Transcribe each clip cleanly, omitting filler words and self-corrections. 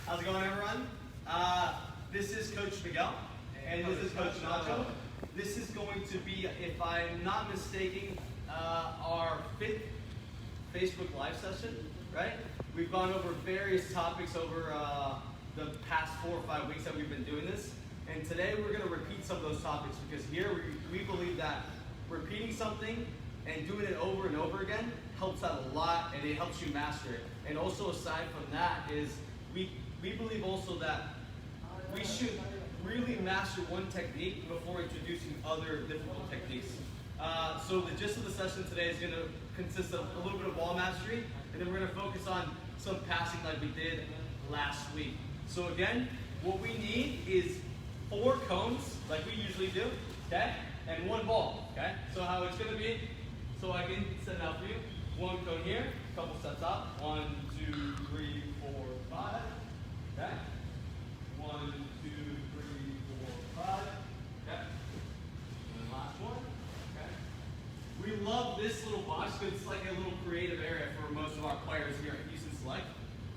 How's it going, everyone? This is Coach Miguel, and this is Coach Nacho. This is going to be, if I'm not mistaken, our 5th Facebook Live session, right? We've gone over various topics over the past 4 or 5 weeks that we've been doing this. And today we're going to repeat some of those topics because here we believe that repeating something and doing it over and over again helps out a lot, and it helps you master it. And also aside from that is we believe also that we should really master one technique before introducing other difficult techniques. So the gist of the session today is going to consist of a little bit of ball mastery, and then we're going to focus on some passing like we did last week. So again, what we need is 4 cones, like we usually do, okay? And 1 ball, okay? So how it's going to be, so I can set it out for you. 1 cone here, a couple steps up. 1, 2, 3, 4, 5, okay? 1, 2, 3, 4, 5, okay? And the last one, okay? We love this little box because it's like a little creative area for most of our players here at Houston Select.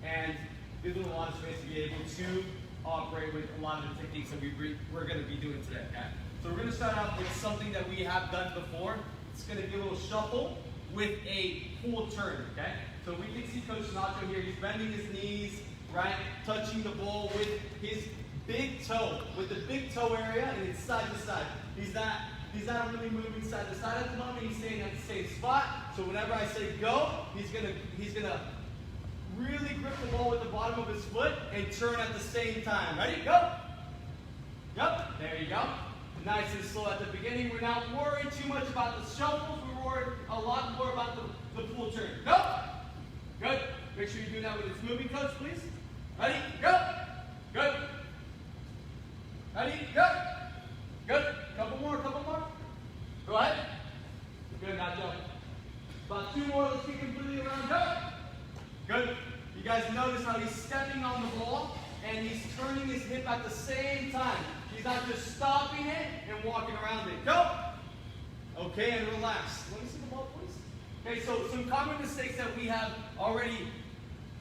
And gives them a lot of space to be able to operate with a lot of the techniques that we're going to be doing today, okay? So we're going to start out with something that we have done before. It's going to be a little shuffle with a full turn, okay? So we can see Coach Nacho here. He's bending his knees, right? Touching the ball with his big toe, with the big toe area, and it's side to side. He's not really moving side to side at the moment. He's staying at the same spot. So whenever I say go, he's gonna really grip the ball with the bottom of his foot and turn at the same time. Ready? Go. Yep. There you go. Nice and slow at the beginning. We're not worried too much about the shuffles. We're worried a lot more about the full turn. Go. Good. Make sure you do that with a moving coach, please. Ready? Go. Good. Ready? Go. Good. Couple more. Go ahead. Good. Not jumping. About 2 more. Let's get completely around. Go. Good. You guys notice how he's stepping on the ball and he's turning his hip at the same time. He's not just stopping it and walking around it. Go. Okay, and relax. Let me see the ball, please. Okay, so some common mistakes that we have already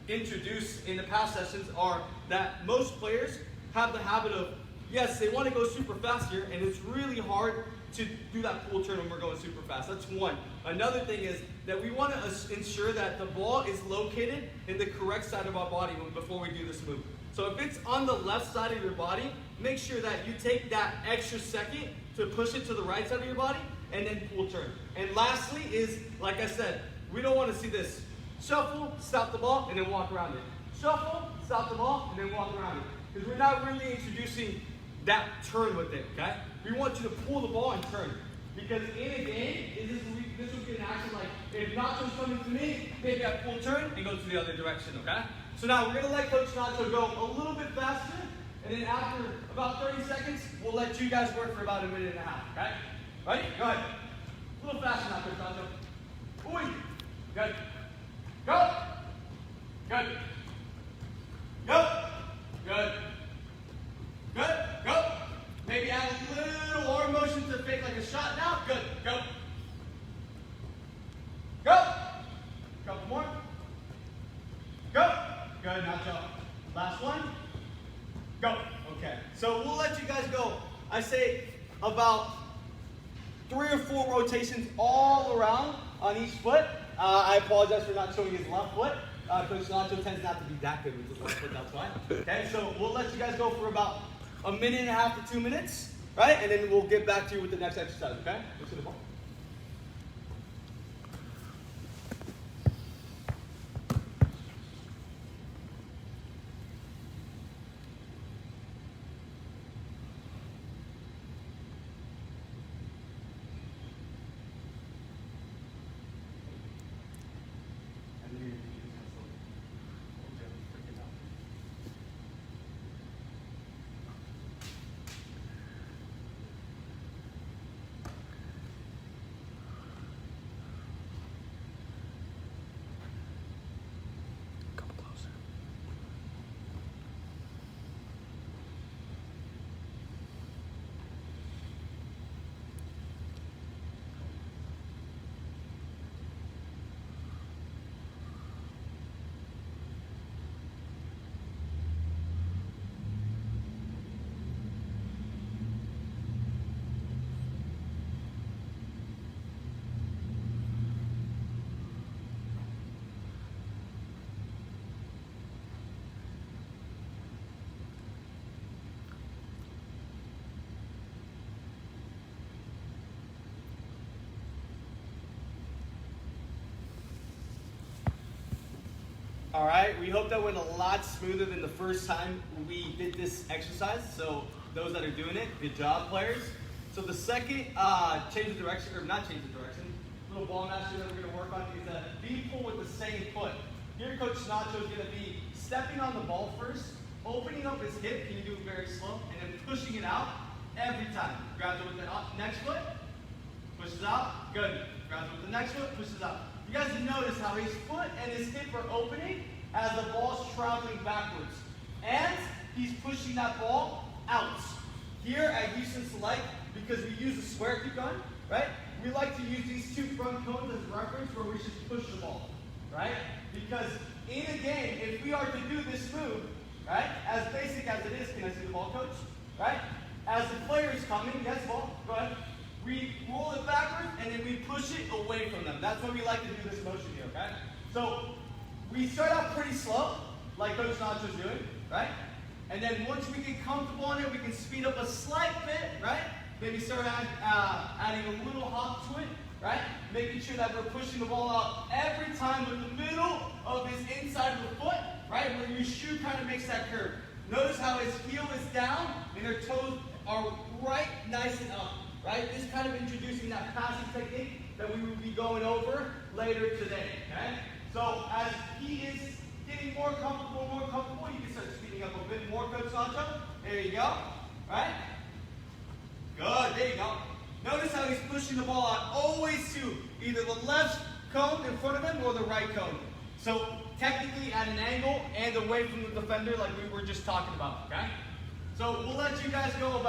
introduced in the past sessions are that most players have the habit of, yes, they want to go super fast here, and it's really hard to do that full turn when we're going super fast. That's one. Another thing is that we want to ensure that the ball is located in the correct side of our body before we do this move. So if it's on the left side of your body, make sure that you take that extra second to push it to the right side of your body and then full turn. And lastly is, like I said, we don't want to see this. Shuffle, stop the ball, and then walk around it. Shuffle, stop the ball, and then walk around it. Because we're not really introducing that turn with it, okay? We want you to pull the ball and turn. Because in a game, this would be an action like, if Nacho's coming to me, maybe I full turn and go to the other direction, okay? So now we're going to let Coach Nacho go a little bit faster, and then after about 30 seconds, we'll let you guys work for about 1.5 minutes, okay? Ready? Go ahead. A little faster now, Coach Nacho. Ooh. Good. Go. Good. Go. Good. Good. Go. Maybe add a little arm motion to fake like a shot now. Good. Go. Go. Couple more. Go. Good. Now jump. Last one. Go. Okay. So we'll let you guys go. I say about 3 or 4 rotations all around on each foot. I apologize for not showing his left foot. Coach Nacho tends not to be that good with his left foot, that's why. Okay, so we'll let you guys go for about 1.5 to 2 minutes, right? And then we'll get back to you with the next exercise, okay? Let's do the ball. All right, we hope that went a lot smoother than the first time we did this exercise. So those that are doing it, good job, players. So the second change of direction, or not change of direction, little ball mastery that we're gonna work on is a V pull with the same foot. Here, Coach Nacho is gonna be stepping on the ball first, opening up his hip, can you do it very slow, and then pushing it out every time. Grabs it with the next foot, pushes out, good. Grabs it with the next foot, pushes out. You guys notice how his foot and his hip are opening as the ball's traveling backwards. And he's pushing that ball out. Here at Houston Select, because we use a square kick gun, right? We like to use these two front cones as reference where we should push the ball, right? Because in a game, if we are to do this move, right, as basic as it is, can I see the ball, coach? Right? As the player is coming, yes, ball, go ahead. We roll it backwards and then we push it away from them. That's why we like to do this motion here, okay? So we start out pretty slow, like Coach Nacho's doing, right? And then once we get comfortable in it, we can speed up a slight bit, right? Maybe start adding a little hop to it, right? Making sure that we're pushing the ball out every time with the middle of his inside of the foot, right? Where your shoe kind of makes that curve. Notice how his heel is down and their toes are right nice and up, right? This kind of introducing that passing technique that we will be going over later today, okay? So as he is getting more comfortable, you can start speeding up a bit more, Coach Nacho. There you go, right? Good, there you go. Notice how he's pushing the ball out always to either the left cone in front of him or the right cone. So technically at an angle and away from the defender like we were just talking about, okay? So we'll let you guys go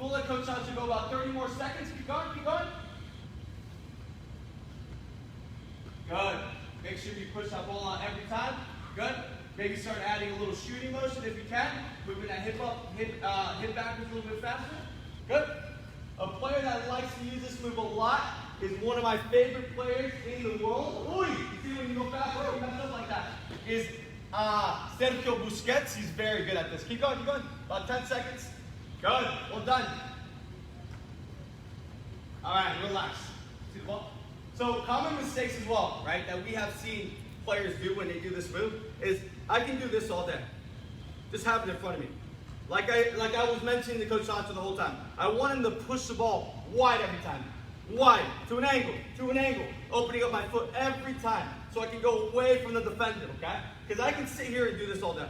we'll let Coach Nacho go about 30 more seconds. Keep going, keep going. Good. Make sure you push that ball out every time. Good. Maybe start adding a little shooting motion if you can. Moving that hip up, hip backwards a little bit faster. Good. A player that likes to use this move a lot is one of my favorite players in the world. Ooh, you see when you go fast, you mess up like that. Is Sergio Busquets. He's very good at this. Keep going, keep going. About 10 seconds. Good. Well done. All right, relax. See the ball? So common mistakes as well, right, that we have seen players do when they do this move is I can do this all day. Just have it in front of me. Like I was mentioning to Coach Nacho the whole time. I want him to push the ball wide every time. Wide, to an angle, opening up my foot every time so I can go away from the defender, okay? Because I can sit here and do this all day.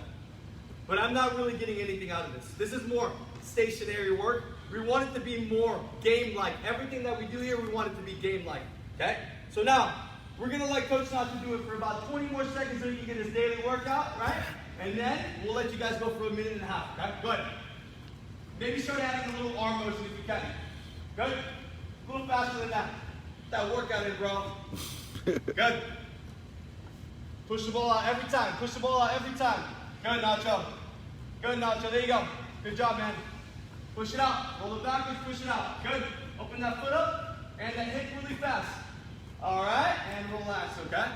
But I'm not really getting anything out of this. This is more stationary work. We want it to be more game-like. Everything that we do here, we want it to be game-like, okay? So now, we're going to let Coach Nacho do it for about 20 more seconds so he can get his daily workout, right? And then we'll let you guys go for a minute and a half, okay? Good. Maybe start adding a little arm motion if you can. Good. A little faster than that. That workout in, bro. Good. Push the ball out every time. Push the ball out every time. Good, Nacho. Good, Nacho. There you go. Good job, man. Push it out. Roll it backwards. Push it out. Good. Open that foot up and then hit really fast. All right, and relax, okay?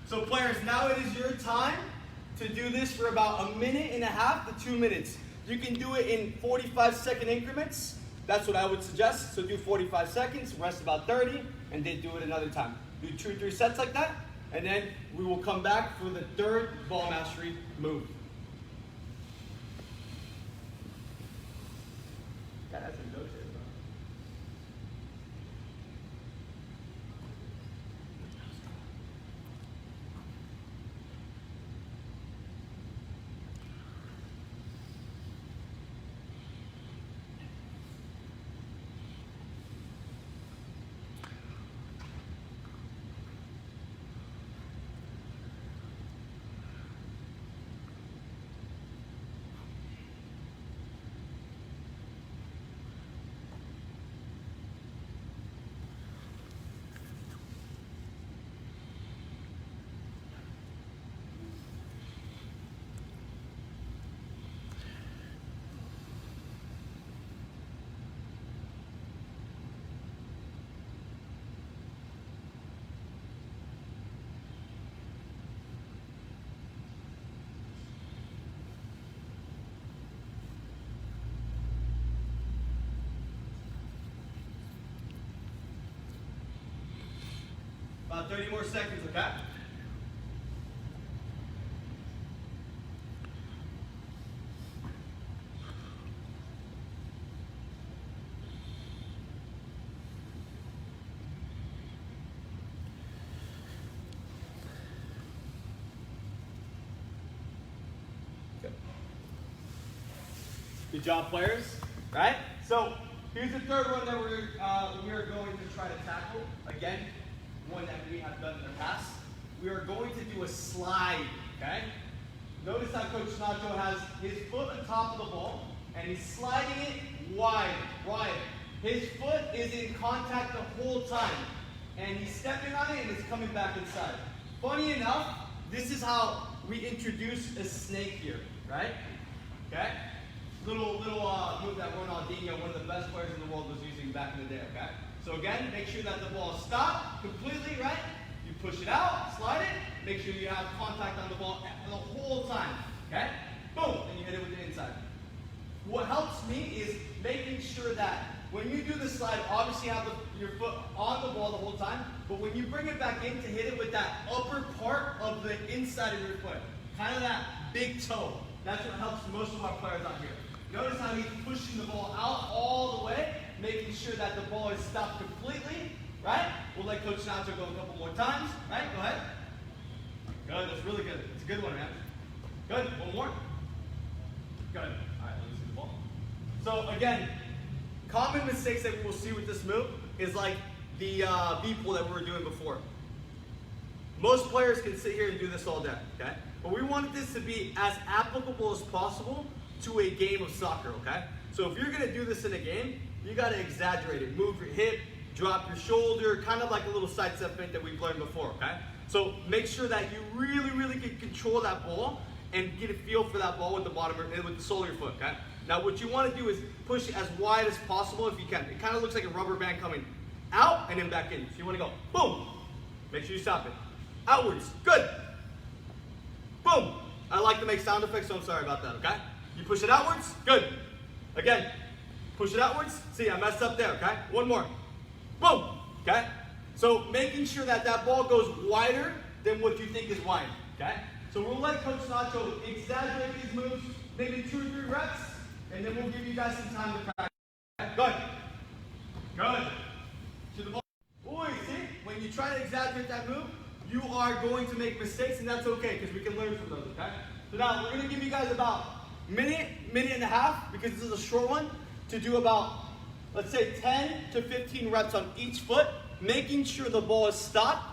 So players, now it is your time to do this for about a minute and a half to 2 minutes. You can do it in 45-second increments. That's what I would suggest. So do 45 seconds, rest about 30, and then do it another time. Do 2 or 3 sets like that, and then we will come back for the third ball mastery move. God, that's a note here, bro. About 30 more seconds, okay? Good job, players. Right? So here's the third one that we're going to try to tackle. Again, one that we have done in the past. We are going to do a slide. Okay? Notice how Coach Nacho has his foot on top of the ball, and he's sliding it wide. His foot is in contact the whole time, and he's stepping on it, and it's coming back inside. Funny enough, this is how we introduce a snake here, right? Okay? Little move that Ronaldinho, one of the best players in the world, was using back in the day, okay? So again, make sure that the ball is stopped completely, right? You push it out, slide it, make sure you have contact on the ball the whole time, okay? Boom, and you hit it with the inside. What helps me is making sure that when you do the slide, obviously you have your foot on the ball the whole time, but when you bring it back in to hit it with that upper part of the inside of your foot, kind of that big toe, that's what helps most of our players out here. Notice how he's pushing the ball out all the way, making sure that the ball is stopped completely, right? We'll let Coach Nacho go a couple more times, right? Go ahead. Good, that's really good. It's a good one, man. Good, one more. Good. All right, let me see the ball. So again, common mistakes that we will see with this move is like the V-pull that we were doing before. Most players can sit here and do this all day, okay? But we wanted this to be as applicable as possible to a game of soccer, okay? So if you're gonna do this in a game, you gotta exaggerate it. Move your hip, drop your shoulder, kind of like a little side step feint that we've learned before, okay? So make sure that you really can control that ball and get a feel for that ball with the bottom, with the sole of your foot, okay? Now what you wanna do is push it as wide as possible if you can. It kind of looks like a rubber band coming out and then back in. So you wanna go, boom. Make sure you stop it. Outwards, good. Boom. I like to make sound effects, so I'm sorry about that, okay? You push it outwards, good. Again, push it outwards. See, I messed up there, okay? One more. Boom, okay? So making sure that that ball goes wider than what you think is wide, okay? So we'll let Coach Nacho exaggerate these moves, maybe 2 or 3 reps, and then we'll give you guys some time to practice. Good. Good. To the ball. Boy, see, when you try to exaggerate that move, you are going to make mistakes, and that's okay, because we can learn from those, okay? So now, we're going to give you guys about minute and a half, because this is a short one, to do about, let's say, 10 to 15 reps on each foot, making sure the ball is stopped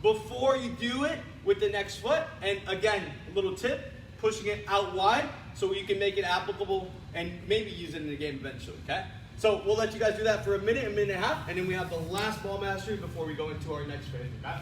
before you do it with the next foot. And again, a little tip, pushing it out wide so you can make it applicable and maybe use it in the game eventually, okay? So we'll let you guys do that for a minute and a half, and then we have the last ball mastery before we go into our next phase, okay?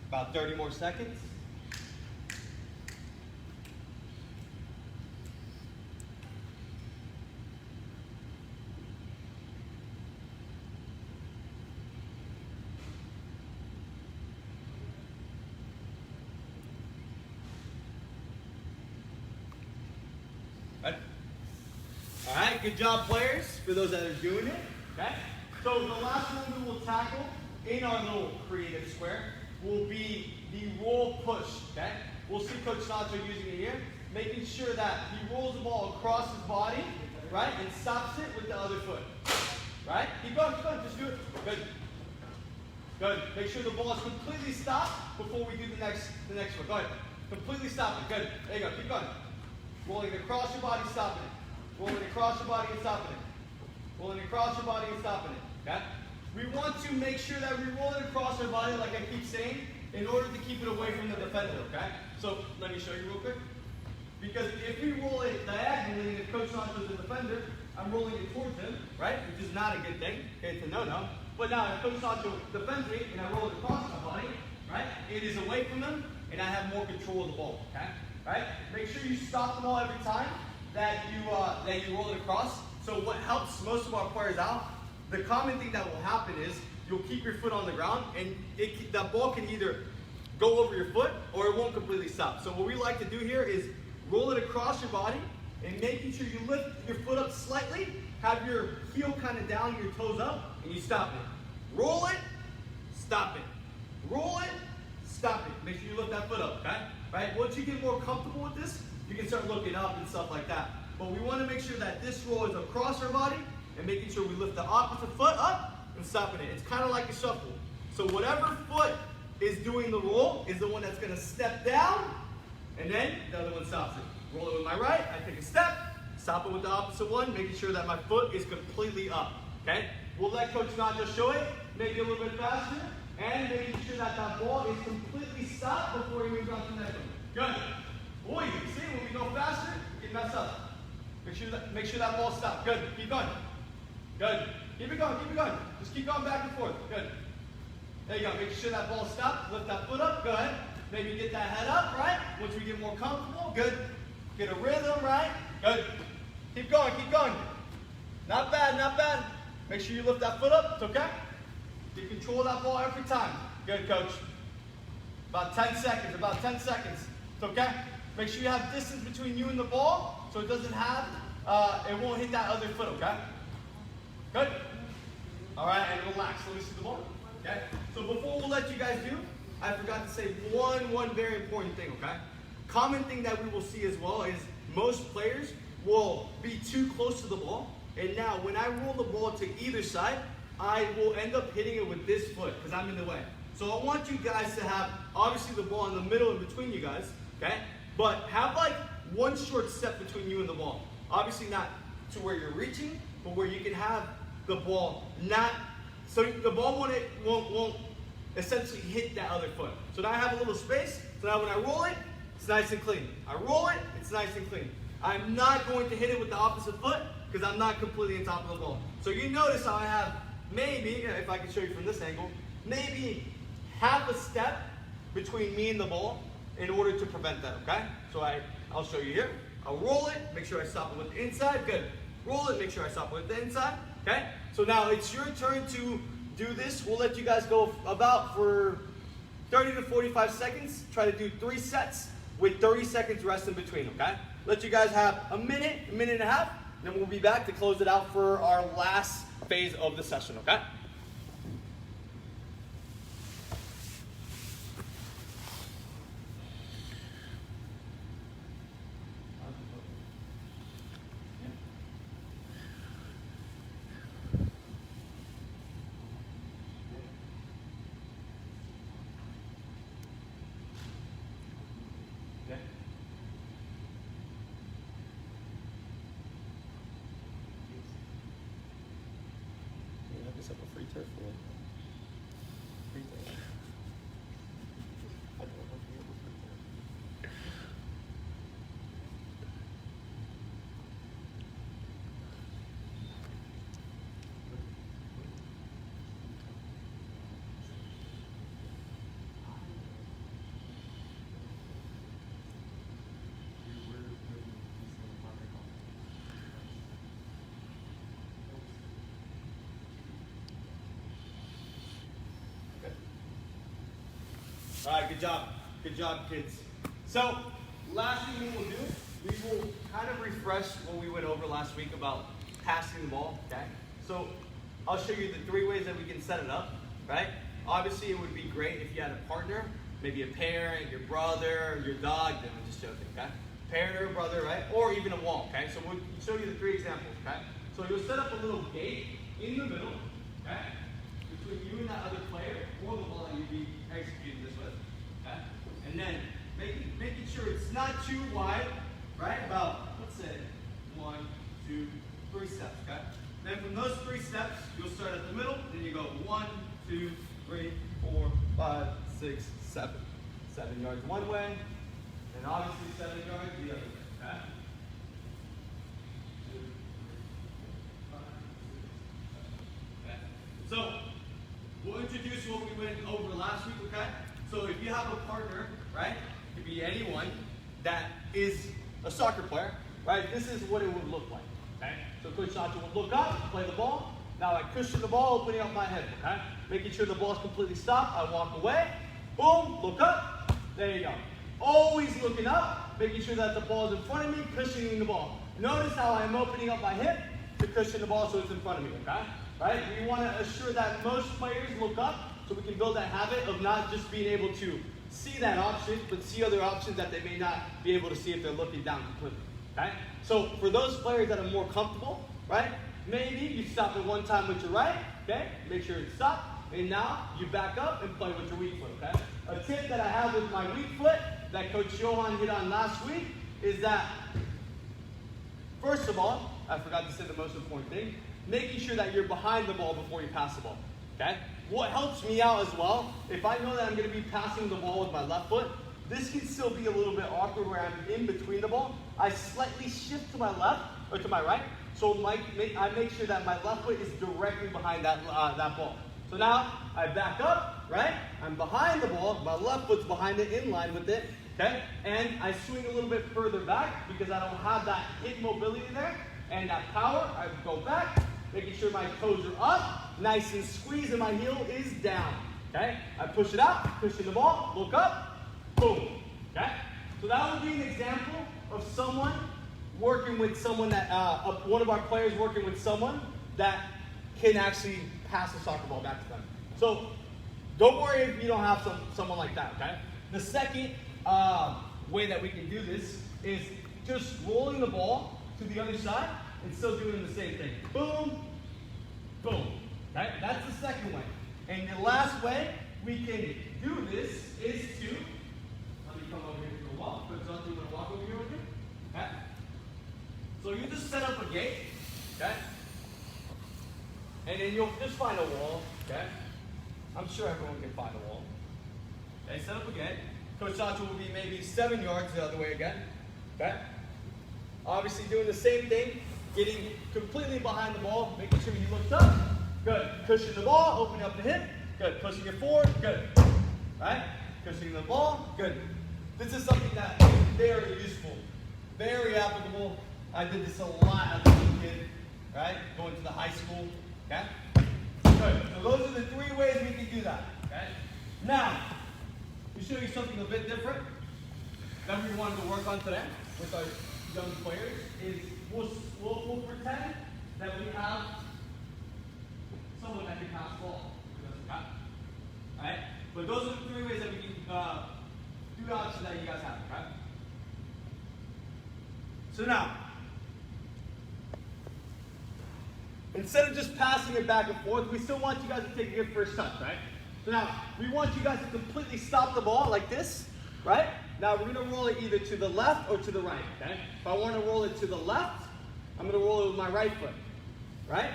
About 30 more seconds. Right. All right, good job, players, for those that are doing it. Okay. So the last one we will tackle in our little creative square will be the roll push, okay? We'll see Coach Nacho using it here, making sure that he rolls the ball across his body, right, and stops it with the other foot, right? Keep going, just do it. Good. Good. Make sure the ball is completely stopped before we do the next one. Go ahead. Completely stop it. Good. There you go. Keep going. Rolling across your body, stopping it. Rolling across your body and stopping it. Rolling across your body and stopping it. Okay? We want to make sure that we roll it across our body, like I keep saying, in order to keep it away from the defender, okay? So let me show you real quick. Because if we roll it diagonally, and if Coach Nacho is the defender, I'm rolling it towards him, right? Which is not a good thing. Okay, it's a no-no. But now if Coach Nacho defends me and I roll it across my body, right? It is away from them, and I have more control of the ball, okay? Right? Make sure you stop the ball every time that you roll it across. So what helps most of our players out, the common thing that will happen is you'll keep your foot on the ground, and that ball can either go over your foot or it won't completely stop. So what we like to do here is roll it across your body and making sure you lift your foot up slightly, have your heel kind of down, your toes up, and you stop it. Roll it, stop it. Roll it, stop it. Make sure you lift that foot up, okay? Right? Once you get more comfortable with this, you can start looking up and stuff like that. But we want to make sure that this roll is across our body and making sure we lift the opposite foot up and stopping it. It's kind of like a shuffle. So whatever foot is doing the roll is the one that's going to step down, and then the other one stops it. Roll it with my right, I take a step, stop it with the opposite one, making sure that my foot is completely up, okay? We'll let Coach Nacho show it, maybe a little bit faster, and making sure that that ball is completely stopped before he moves on to the next one. Good. Boy, you see, when we go faster, we can mess up. Make sure that ball stops. Good. Keep going. Good. Keep it going. Keep it going. Just keep going back and forth. Good. There you go. Make sure that ball stops. Lift that foot up. Good. Maybe get that head up, right? Once we get more comfortable. Good. Get a rhythm, right? Good. Keep going. Keep going. Not bad. Not bad. Make sure you lift that foot up. It's okay. You control that ball every time. Good, coach. About 10 seconds. About 10 seconds. It's okay. Make sure you have distance between you and the ball so it doesn't have, it won't hit that other foot, okay? Good? All right, and relax. Let me see the ball. Okay? So before we'll let you guys do, I forgot to say one very important thing, okay? Common thing that we will see as well is most players will be too close to the ball, and now when I roll the ball to either side, I will end up hitting it with this foot because I'm in the way. So I want you guys to have, obviously, the ball in the middle and between you guys, okay? But have like one short step between you and the ball. Obviously not to where you're reaching, but where you can have the ball not, so the ball won't essentially hit that other foot. So now I have a little space, so now when I roll it, it's nice and clean. I roll it, it's nice and clean. I'm not going to hit it with the opposite foot because I'm not completely on top of the ball. So you notice how I have maybe, if I can show you from this angle, maybe half a step between me and the ball in order to prevent that, okay? So I'll show you here. I'll roll it, make sure I stop it with the inside, good. Roll it, make sure I stop it with the inside, okay? So now it's your turn to do this. We'll let you guys go about for 30 to 45 seconds. Try to do 3 sets with 30 seconds rest in between, okay? Let you guys have a minute and a half, and then we'll be back to close it out for our last phase of the session, okay? Up a free turf for free turf. All right, good job. Good job, kids. So, last thing we will do, we will kind of refresh what we went over last week about passing the ball, okay? So, I'll show you the 3 ways that we can set it up, right? Obviously, it would be great if you had a partner, maybe a parent, your brother, your dog, then I'm just joking, okay? Parent or a brother, right? Or even a wall, okay? So, we'll show you the 3 examples, okay? So, you'll set up a little gate in the middle, okay? Between you and that other player, or the ball that you'd be executing this with, okay? And then making sure it's not too wide, right? About, let's say, 1, 2, 3 steps, okay? Then from those 3 steps, you'll start at the middle, then you go 1, 2, 3, 4, 5, 6, 7. 7 yards one way, and obviously 7 yards the other way, okay? 2, 3, 4, 5, 6, 7. Okay? So, we'll introduce what we went over last week, okay? So if you have a partner, right, it could be anyone that is a soccer player, right, this is what it would look like, okay? So Coach Nacho would look up, play the ball. Now I cushion the ball, opening up my head, okay? Making sure the ball's completely stopped. I walk away, boom, look up, there you go. Always looking up, making sure that the ball is in front of me, cushioning the ball. Notice how I'm opening up my hip to cushion the ball so it's in front of me, okay? Right? We want to assure that most players look up so we can build that habit of not just being able to see that option, but see other options that they may not be able to see if they're looking down completely, okay? So for those players that are more comfortable, right, maybe you stop it one time with your right, okay? Make sure it's stopped, and now you back up and play with your weak foot, okay? A tip that I have with my weak foot that Coach Johan hit on last week is that, first of all, I forgot to say the most important thing, making sure that you're behind the ball before you pass the ball, okay? What helps me out as well, if I know that I'm going to be passing the ball with my left foot, this can still be a little bit awkward where I'm in between the ball. I slightly shift to my left, or to my right, so I make sure that my left foot is directly behind that ball. So now, I back up, right? I'm behind the ball, my left foot's behind it, in line with it, okay? And I swing a little bit further back because I don't have that hip mobility there and that power. I go back, making sure my toes are up, nice and squeezed, and my heel is down, okay? I push it out, pushing the ball, look up, boom, okay? So that would be an example of someone working with someone that, one of our players working with someone that can actually pass a soccer ball back to them. So don't worry if you don't have someone like that, okay? The second way that we can do this is just rolling the ball to the other side and still doing the same thing. Boom, boom, okay? That's the second way. And the last way we can do this is to, let me come over here to the wall, put something going to walk over here with me, okay? So you just set up a gate, okay? And then you'll just find a wall, okay? I'm sure everyone can find a wall. Okay, set up a gate. Coach Nacho will be maybe 7 yards the other way again, okay? Obviously doing the same thing, getting completely behind the ball, making sure he looks up. Good. Cushion the ball, opening up the hip. Good. Pushing it forward. Good. Right? Cushioning the ball. Good. This is something that is very useful, very applicable. I did this a lot as a little kid, right? Going to the high school. Okay? Good. So those are the 3 ways we can do that. Okay? Now, let me show you something a bit different that we wanted to work on today with our young players. Is we'll pretend that we have someone that can pass the ball. Alright? But those are the 3 ways that we can do the options that you guys have, okay? So now, instead of just passing it back and forth, we still want you guys to take a good first touch, right? So now, we want you guys to completely stop the ball like this, right? Now, we're going to roll it either to the left or to the right, okay? If I want to roll it to the left, I'm going to roll it with my right foot, right?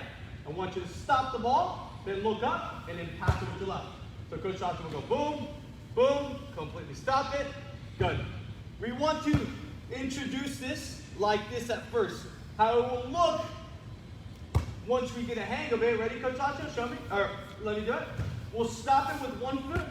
I want you to stop the ball, then look up, and then pass it with your left. So Coach Nacho will go boom, boom, completely stop it. Good. We want to introduce this like this at first. How it will look once we get a hang of it. Ready, Coach Nacho? Show me. Or let me do it. We'll stop it with one foot,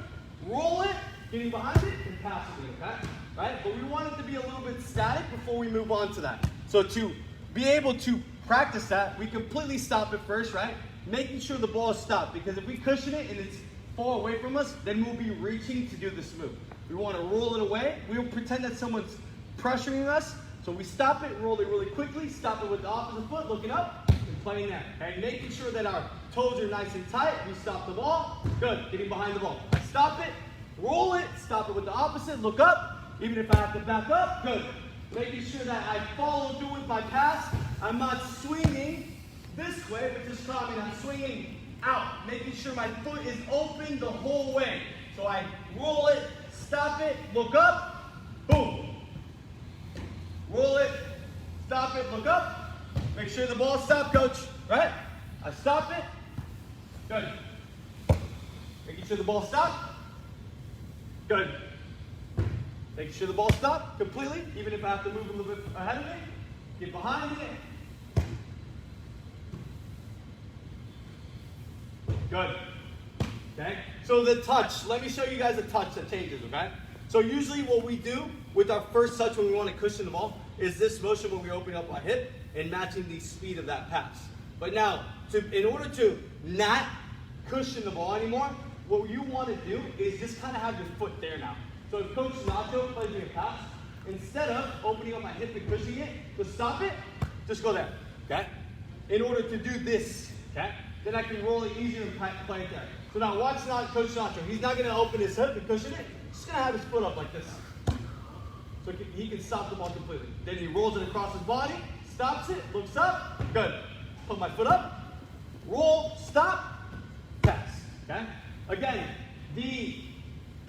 roll it, getting behind it, and pass it, okay? Right? But we want it to be a little bit static before we move on to that. So to be able to practice that, we completely stop it first, right? Making sure the ball is stopped, because if we cushion it and it's far away from us, then we'll be reaching to do this move. We want to roll it away. We'll pretend that someone's pressuring us. So we stop it, roll it really quickly, stop it with the opposite foot, looking up, and playing that. Okay? Making sure that our toes are nice and tight. We stop the ball. Good. Getting behind the ball. I stop it, roll it, stop it with the opposite, look up. Even if I have to back up, good. Making sure that I follow through with my pass. I'm not swinging this way, but just stopping. I'm swinging out, making sure my foot is open the whole way. So I roll it, stop it, look up, boom. Roll it, stop it, look up. Make sure the ball stopped, coach, right? I stop it, good. Making sure the ball stopped, good. Making sure the ball stopped completely, even if I have to move a little bit ahead of it. Get behind it. Good. Okay? So the touch, let me show you guys the touch that changes, okay? So usually what we do with our first touch when we want to cushion the ball is this motion where we open up our hip and matching the speed of that pass. But now, in order to not cushion the ball anymore, what you want to do is just kind of have your foot there now. So if Coach Nacho plays me a pass, instead of opening up my hip and cushioning it, to stop it, just go there, okay? In order to do this, okay? Then I can roll it easier and play it there. So now watch Coach Nacho. He's not going to open his hip and cushion it. He's just going to have his foot up like this. So he can stop the ball completely. Then he rolls it across his body, stops it, looks up, good. Put my foot up, roll, stop, pass, okay? Again, the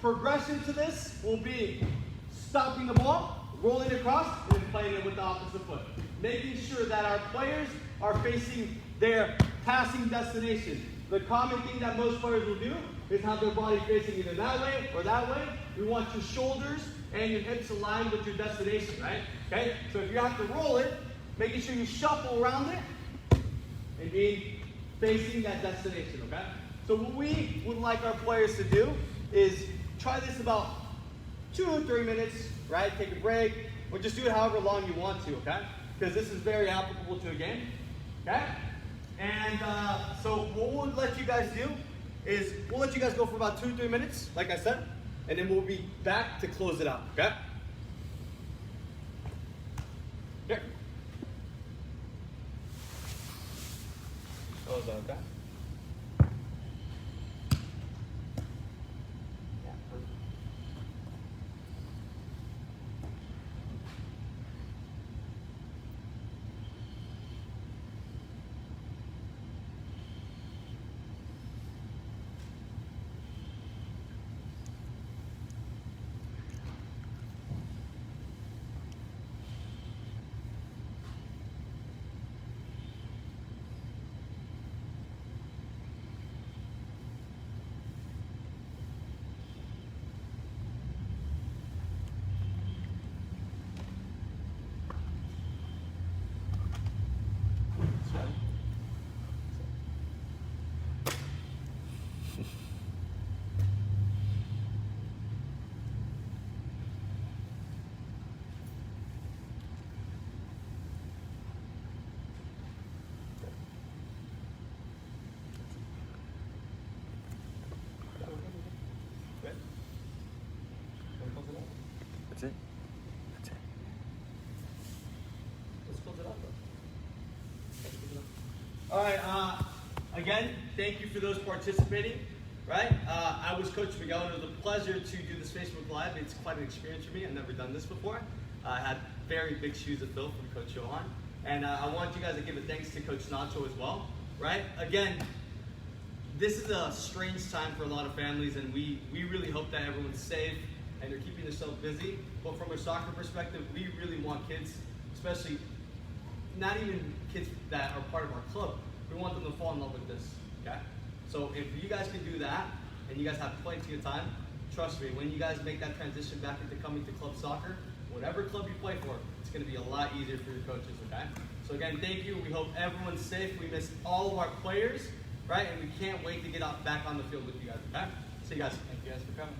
progression to this will be stopping the ball, rolling across, and then playing it with the opposite foot. Making sure that our players are facing their passing destination. The common thing that most players will do is have their body facing either that way or that way. We want your shoulders and your hips aligned with your destination, right? Okay? So if you have to roll it, making sure you shuffle around it and being facing that destination, okay? So what we would like our players to do is try this about 2 or 3 minutes, right? Take a break, or just do it however long you want to, okay? Because this is very applicable to a game, okay? And so what we'll let you guys do is we'll let you guys go for about 2 or 3 minutes, like I said, and then we'll be back to close it out, okay? Here. Close out, okay? That's it. That's it. Let's close it up, though. All right, again, thank you for those participating, right? I was Coach Miguel, and it was a pleasure to do this Facebook Live. It's quite an experience for me. I've never done this before. I had very big shoes to fill from Coach Johan. And I want you guys to give a thanks to Coach Nacho as well, right? Again, this is a strange time for a lot of families, and we really hope that everyone's safe and they're keeping themselves busy. But from a soccer perspective, we really want kids, especially not even kids that are part of our club, we want them to fall in love with this, okay? So if you guys can do that, and you guys have plenty of time, trust me, when you guys make that transition back into coming to club soccer, whatever club you play for, it's gonna be a lot easier for your coaches, okay? So again, thank you. We hope everyone's safe. We miss all of our players, right? And we can't wait to get back on the field with you guys, okay? See you guys. Thank you guys for coming.